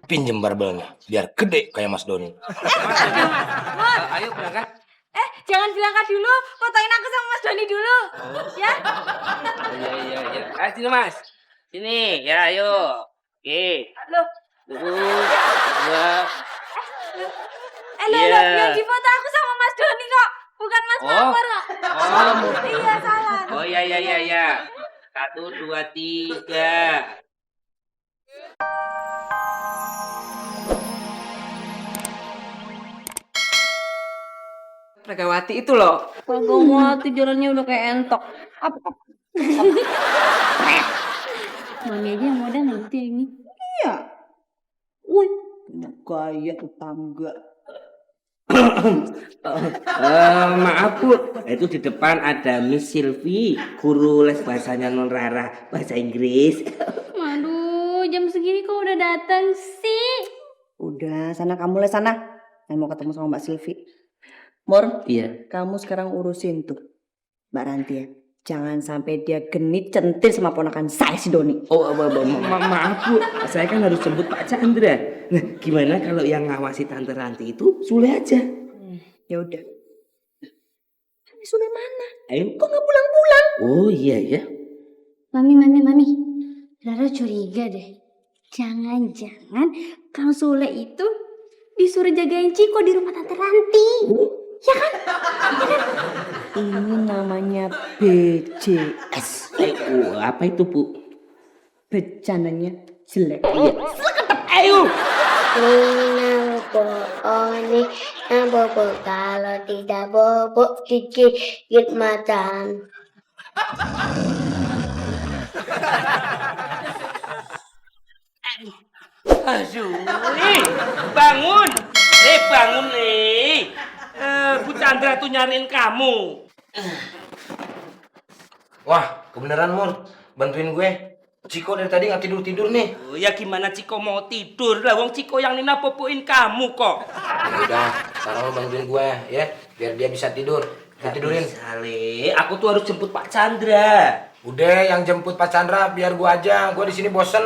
pinjem barbelnya biar gede kayak Mas Doni. Ayo berangkat. Jangan berangkat dulu, fotoin aku sama Mas Doni dulu. Ya? Iya. Sini Mas. Sini, ya ayo. Oke. Loh, 1, 2. loh, Iya. yang di foto aku sama Mas Doni kok. Bukan Mas Mawar kok. Iya, salah. Oh iya. 1, 2, 3. Pragawati itu loh. Pragawati jalannya udah kayak entok. Apa? Mami aja yang modal nanti ini. Iya. Wih, punya gaya tetangga. Maaf Bu, itu di depan ada Miss Silvi, guru les bahasanya Non Rara, bahasa Inggris. Aduh, jam segini kok udah datang sih? Udah, sana kamu les sana. Saya mau ketemu sama Mbak Silvi. Mor, Iya. kamu sekarang urusin tuh Mbak Ranti ya. Jangan sampai dia genit centil sama ponakan saya si Doni. Oh, maaf Bu, saya kan harus jemput Pak Chandra. Nah, gimana kalau yang ngawasi Tante Ranti itu Sule aja? Ya udah. Ini Sule mana? Ayo. Kok nggak pulang-pulang? Oh iya ya. Mami. Rara curiga deh. Jangan-jangan Kang Sule itu disuruh jagain Ciko di rumah Tante Ranti. Ya kan? Ini namanya BJS. Apa itu Bu? Bercandanya jelek. Ayo. Ini bobo kalau tidak bobo gigit mata. Aduh, bangun nih. Bu Chandra tuh nyariin kamu. Wah, kebenaran Mur. Bantuin gue. Ciko dari tadi nggak tidur nih. Oh, ya gimana Ciko mau tidur? Lah wong Ciko yang Nina popoin kamu kok. Ya udah, sekarang lo bantuin gue ya, biar dia bisa tidur. Gue tidurin. Sale, aku tuh harus jemput Pak Chandra. Udah, yang jemput Pak Chandra biar gue aja. Gue di sini bosen.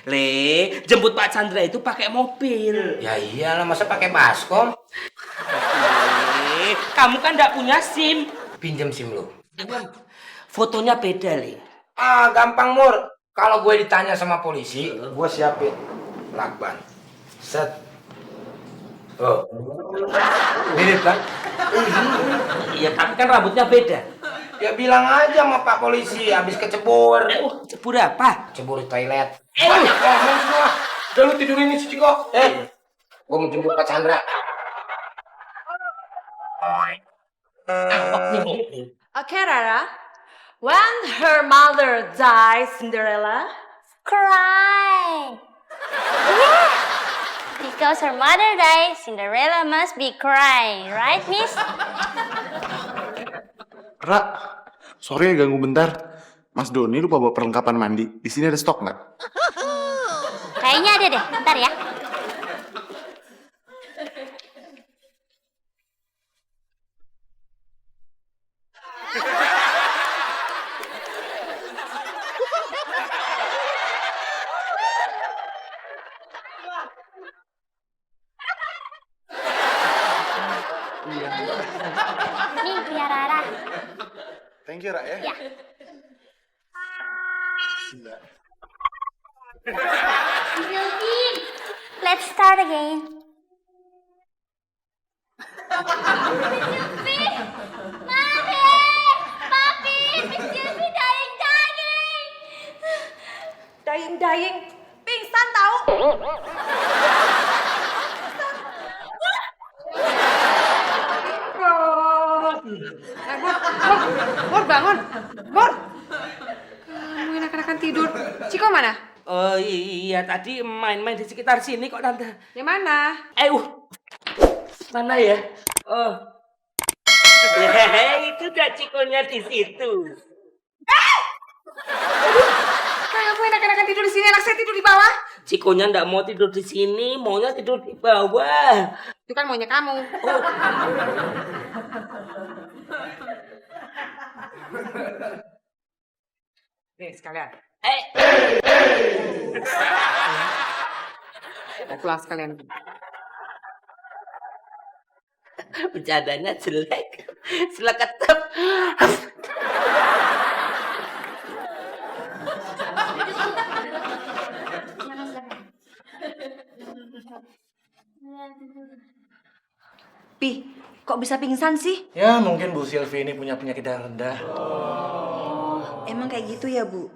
Le, jemput Pak Chandra itu pakai mobil. Ya iyalah, masa pakai baskom? Le, kamu kan nggak punya SIM. Pinjem SIM lo. Fotonya beda, Le. Ah, gampang Mur. Kalau gue ditanya sama polisi, gue siapin lakban. Set. Oh. Mirip kan? Iya, tapi kan rambutnya beda. Ya bilang aja sama Pak Polisi, habis kecebur. Cebur apa? Cebur di toilet. Banyak ngomong semua. Udah lu tidurin nih si Ciko. Gue mau jemput Pak Chandra. Okay, Rara. When her mother dies, Cinderella Cry. Yeah. Because her mother died, Cinderella must be crying, right, Miss? Ra, sorry ya ganggu bentar. Mas Doni lupa bawa perlengkapan mandi. Di sini ada stok nggak? Kayaknya ada deh, bentar ya. Nih, punya Rara. Thank you, Ra ya. Ya. Silvi, let's start again. Silvi, Mami, Papi, Miss Silvi dying. dying, pingsan tahu? Mor, bangun. Mor. Kamu enak-enakan tidur. Ciko mana? Oh iya, tadi main-main di sekitar sini kok Tante. Di mana? Mana ya? Oh. Itu udah Cikonya di situ. Kamu enak-enakan tidur di sini, anak saya tidur di bawah. Cikonya nggak mau tidur di sini, maunya tidur di bawah. Itu kan maunya kamu. Nih sekalian. Pulang sekalian. Bercandanya jelek. Seleketep. Pi, kok bisa pingsan sih? Ya mungkin Bu Silvi ini punya penyakit darah rendah. Emang kayak gitu ya, Bu?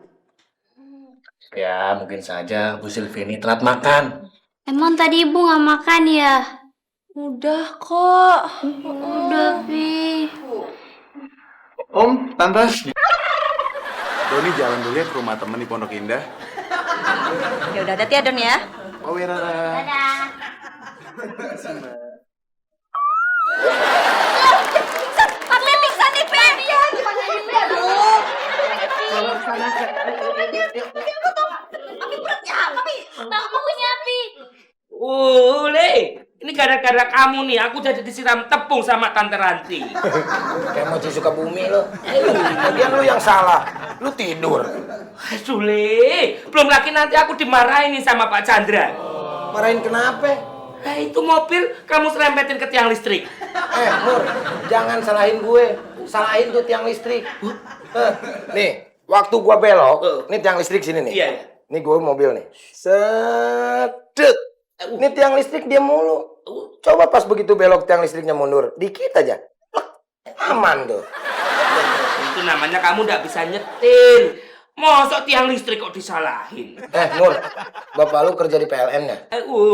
Ya mungkin saja Bu Silvi ini telat makan. Emang tadi ibu nggak makan ya? Udah kok. Udah, Pi. Om, Tante. Doni jalan dulu ya ke rumah temen di Pondok Indah. Ya udah, hati-hati ya, Don ya. Oh, Rara. Dadah. Papi pingsan nih, Pi. Iya, gimana ini? Aduh. Bang punya, Pi. Le, ini gara-gara kamu nih, aku jadi disiram tepung sama Tante Ranti. Kayak mochi suka bumi lo. Lagian lu yang salah. Lu tidur. Aduh, Le, belum lagi nanti aku dimarahin nih sama Pak Chandra. Marahin kenapa? Nah, itu mobil kamu serempetin ke tiang listrik. Nur, jangan salahin gue. Salahin tuh tiang listrik. Nih, waktu gua belok, nih tiang listrik sini nih. Iya. Nih gue mobil nih. Sedek. Ini tiang listrik dia mulu. Coba pas begitu belok tiang listriknya mundur. Dikit aja. Aman tuh. Itu namanya kamu nggak bisa nyetir. Masa tiang listrik kok disalahin? Nur, bapak lu kerja di PLN ya?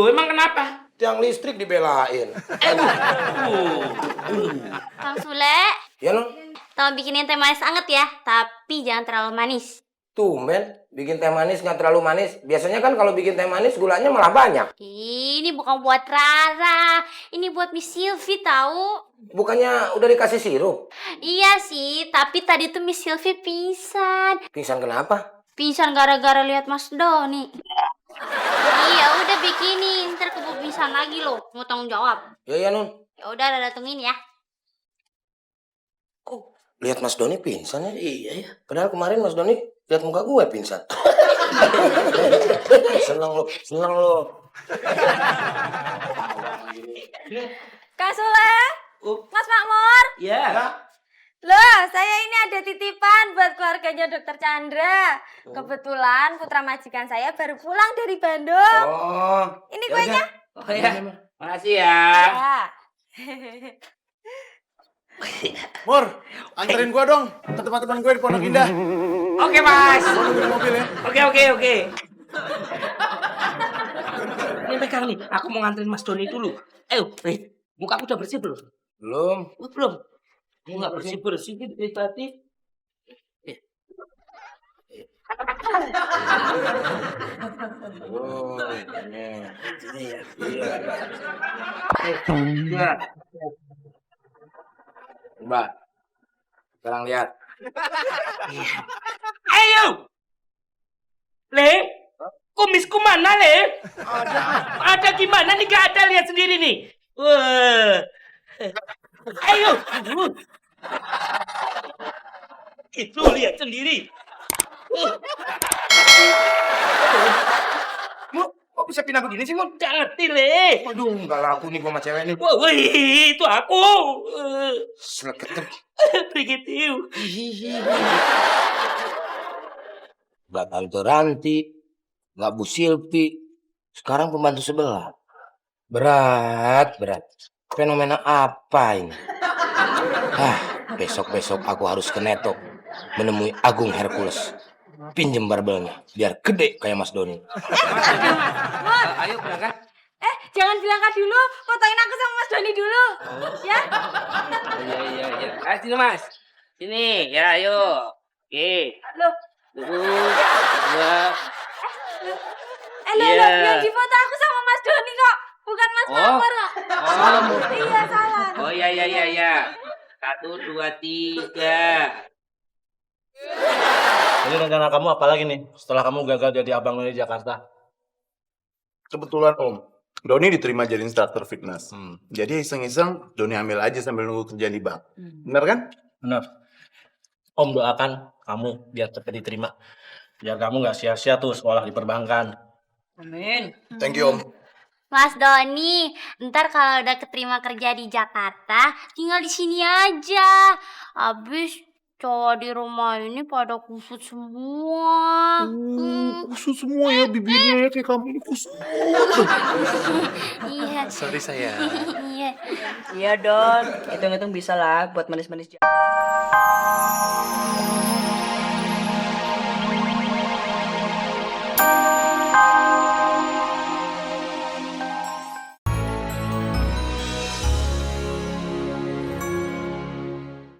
Emang kenapa? Tiang listrik dibelain. Bang Sule, Ya Nun? tolong bikinin teh manis anget ya, tapi jangan terlalu manis. Tumben, bikin teh manis nggak terlalu manis. Biasanya kan kalau bikin teh manis gulanya malah banyak. Ini bukan buat Rara, ini buat Miss Sylvie tahu. Bukannya udah dikasih sirup? Iya sih, tapi tadi tuh Miss Sylvie pingsan. Pingsan kenapa? Pingsan gara-gara lihat Mas Doni. Iya, udah bikinin, ntar keburu pingsan lagi loh, mau tanggung jawab. Ya Nun. Ya udah, datengin ya. Lihat Mas Doni pingsan ya? Iya ya. Padahal kemarin Mas Doni lihat muka gue pingsan. Seneng lo. Kak Sule, Mas Makmur. Ya. Loh, saya ini ada titipan buat keluarganya Dokter Chandra. Kebetulan putra majikan saya baru pulang dari Bandung. Oh. Ini kuenya. Oh ya. Makasih ya. Ya. Mur, anterin gua dong ke tempat teman gue di Pondok Indah. Oke, Mas. Gua nungguin mobil ya. Oke. Ini pegang nih, aku mau nganterin Mas Doni dulu. Muka aku udah bersih belum? Belum. Belum. Mau nggak bersih dari tadi? Oh, Iya. Mbak, sekarang lihat. Ayo! Le, kumisku mana, Le? Ada gimana nih? Gak ada, lihat sendiri nih. Wah. Ayo. Itu lihat sendiri. Kok bisa pindah begini sih, Mun? Gak ngerti, Le. Waduh, nggak laku nih gua sama cewek nih. Wah, wih, itu aku. Seleketep. Begitu. Nggak Tante Ranti, nggak Bu Silvi, sekarang pembantu sebelah. Berat. Fenomena apa ini? Besok aku harus ke Netok menemui Agung Hercules. Pinjem barbelnya, biar gede kayak Mas Doni. Ayo berangkat. Jangan berangkat dulu, fotoin aku sama Mas Doni dulu. Ya. Iya. Ayo sini, Mas. Sini, ya ayo. Oke. Loh, Dua. loh, yang di foto aku sama Mas Doni kok. Bukan Mas Makmur kok. Iya, salah. Oh iya. 1, 2, 3. Ini rencana kamu apa lagi nih? Setelah kamu gagal jadi abang none di Jakarta. Kebetulan Om, Doni diterima jadi instruktur fitness. Jadi iseng-iseng Doni ambil aja sambil nunggu kerja di bank. Bener kan? Benar. Om doakan kamu biar cepat diterima. Biar kamu nggak sia-sia tuh sekolah di perbankan. Amin. Thank you Om. Mas Doni, ntar kalau udah keterima kerja di Jakarta, tinggal di sini aja. Abis cowok di rumah ini pada kusut semua. Kusut semua ya bibirnya ya kayak kamu ini kusut. Iya. Sorry saya. Iya. Iya Don, hitung-hitung bisa lah buat manis-manis.